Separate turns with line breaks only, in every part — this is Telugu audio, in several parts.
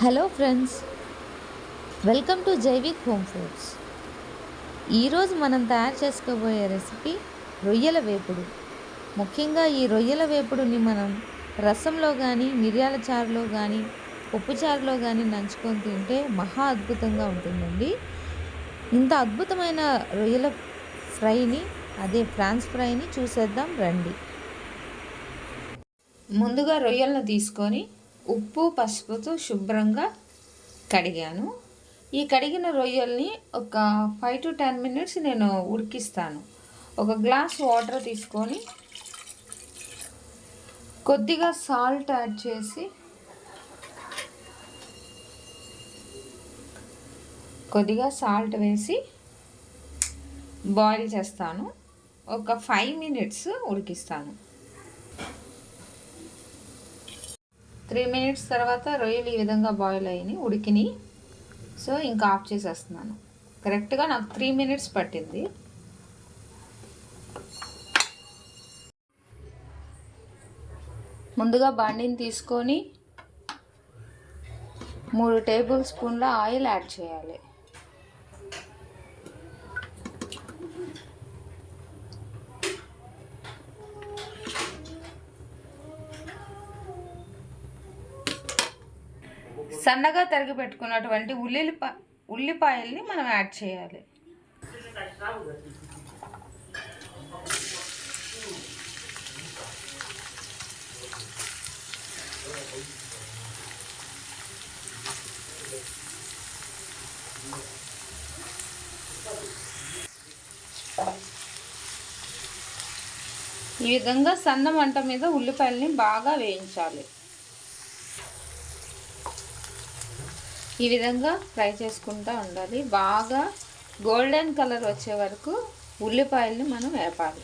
Hello friends, welcome to Jaivik home foods. ఈరోజు మనం తయారు చేసుకోబోయే రెసిపీ రొయ్యల వేపుడు. ముఖ్యంగా ఈ రొయ్యల వేపుడుని మనం రసంలో కానీ, మిరియాల చారులో కానీ, పప్పుచారులో కానీ నంచుకొని తింటే మహా అద్భుతంగా ఉంటుందండి. ఇంత అద్భుతమైన రొయ్యల ఫ్రైని, అదే ఫ్రాన్స్ ఫ్రైని చూసేద్దాం రండి. ముందుగా రొయ్యలను తీసుకొని ఉప్పు పసుపుతో శుభ్రంగా కడిగాను. ఈ కడిగిన రొయ్యల్ని ఒక 5 to 10 minutes నేను ఉడికిస్తాను. ఒక గ్లాస్ వాటర్ తీసుకొని కొద్దిగా సాల్ట్ యాడ్ చేసి కొద్దిగా సాల్ట్ వేసి బాయిల్ చేస్తాను. ఒక 5 minutes ఉడికిస్తాను. 3 minutes తర్వాత రొయ్యలు ఈ విధంగా బాయిల్ అయ్యి ఉడికిని. సో ఇంకా ఆఫ్ చేసేస్తున్నాను. కరెక్ట్గా నాకు 3 minutes పట్టింది. ముందుగా బాండీని తీసుకొని 3 టేబుల్ స్పూన్ల ఆయిల్ యాడ్ చేయాలి. సన్నగా తరిగి పెట్టుకున్నటువంటి ఉల్లిపాయల్ని మనం యాడ్ చేయాలి. ఈ విధంగా సన్న మంట మీద ఉల్లిపాయల్ని బాగా వేయించాలి. ఈ విధంగా ఫ్రై చేసుకుంటూ ఉండాలి. బాగా గోల్డెన్ కలర్ వచ్చే వరకు ఉల్లిపాయల్ని మనం వేపాలి.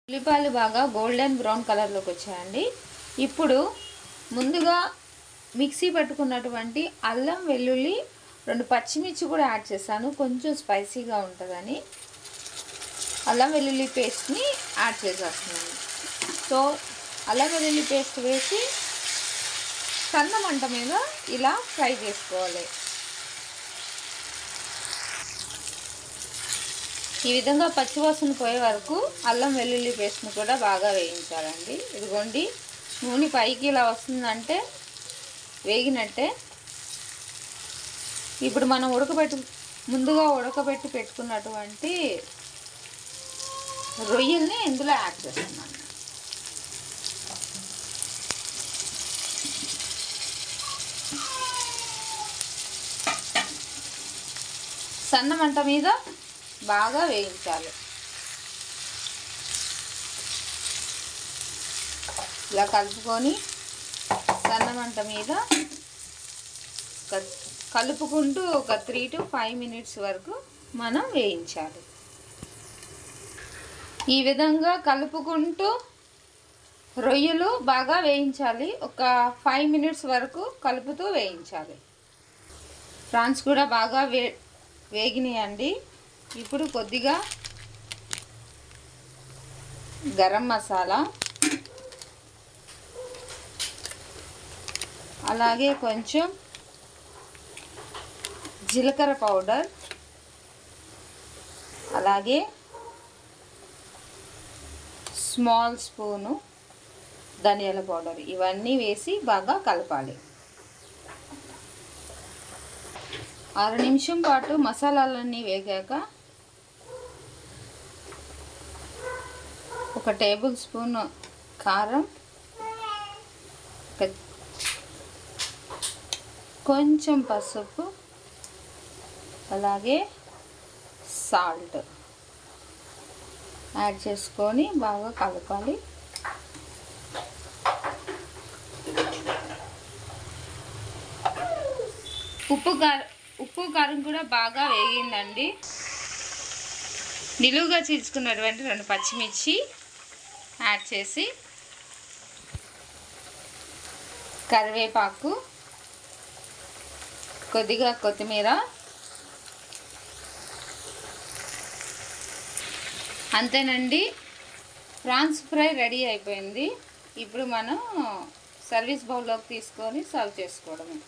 ఉల్లిపాయలు బాగా గోల్డెన్ బ్రౌన్ కలర్లోకి వచ్చాయండి. ఇప్పుడు ముందుగా మిక్సీ పట్టుకున్నటువంటి అల్లం వెల్లుల్లి 2 పచ్చిమిర్చి కూడా యాడ్ చేశాను. కొంచెం స్పైసీగా ఉంటుందని అల్లం వెల్లుల్లి పేస్ట్ని యాడ్ చేసేస్తున్నాను. సో అల్లం వెల్లుల్లి పేస్ట్ వేసి సన్న మంట మీద ఇలా ఫ్రై చేసుకోవాలి. ఈ విధంగా పచ్చివాసన పోయే వరకు అల్లం వెల్లుల్లి పేస్ట్ని కూడా బాగా వేయించాలండి. ఇదిగోండి, నూనె పైకి ఇలా వస్తుందంటే వేగినట్టే. ఇప్పుడు మనం ముందుగా ఉడకబెట్టి పెట్టుకున్నటువంటి రొయ్యల్ని ఇందులో యాడ్ చేస్తున్నాను. సన్న మంట మీద బాగా వేయించాలి. ఇలా కలుపుకొని సన్న మంట మీద కలుపుకుంటూ ఒక 3 to 5 minutes వరకు మనం వేయించాలి. ఈ విధంగా కలుపుకుంటూ రొయ్యలు బాగా వేయించాలి. ఒక 5 minutes వరకు కలుపుతూ వేయించాలి. ప్రాన్స్ కూడా బాగా వేగినాయండి. ఇప్పుడు కొద్దిగా గరం మసాలా, అలాగే కొంచెం జీలకర్ర పౌడర్, అలాగే స్మాల్ స్పూను ధనియాల పౌడర్, ఇవన్నీ వేసి బాగా కలపాలి. 6 నిమిషం పాటు మసాలాలన్నీ వేగాక 1 టేబుల్ స్పూన్ కారం, కొంచెం పసుపు, అలాగే సాల్ట్ యాడ్ చేసుకొని బాగా కలపాలి. ఉప్పు కారం కూడా బాగా వేగిందండి. నిలువుగా చీల్చుకున్నటువంటి 2 పచ్చిమిర్చి యాడ్ చేసి కరివేపాకు, కొద్దిగా కొత్తిమీర, అంతేనండి. ప్రాన్స్ ఫ్రై రెడీ అయిపోయింది. ఇప్పుడు మనం సర్వీస్ బౌల్లోకి తీసుకొని సర్వ్ చేసుకోవడమే.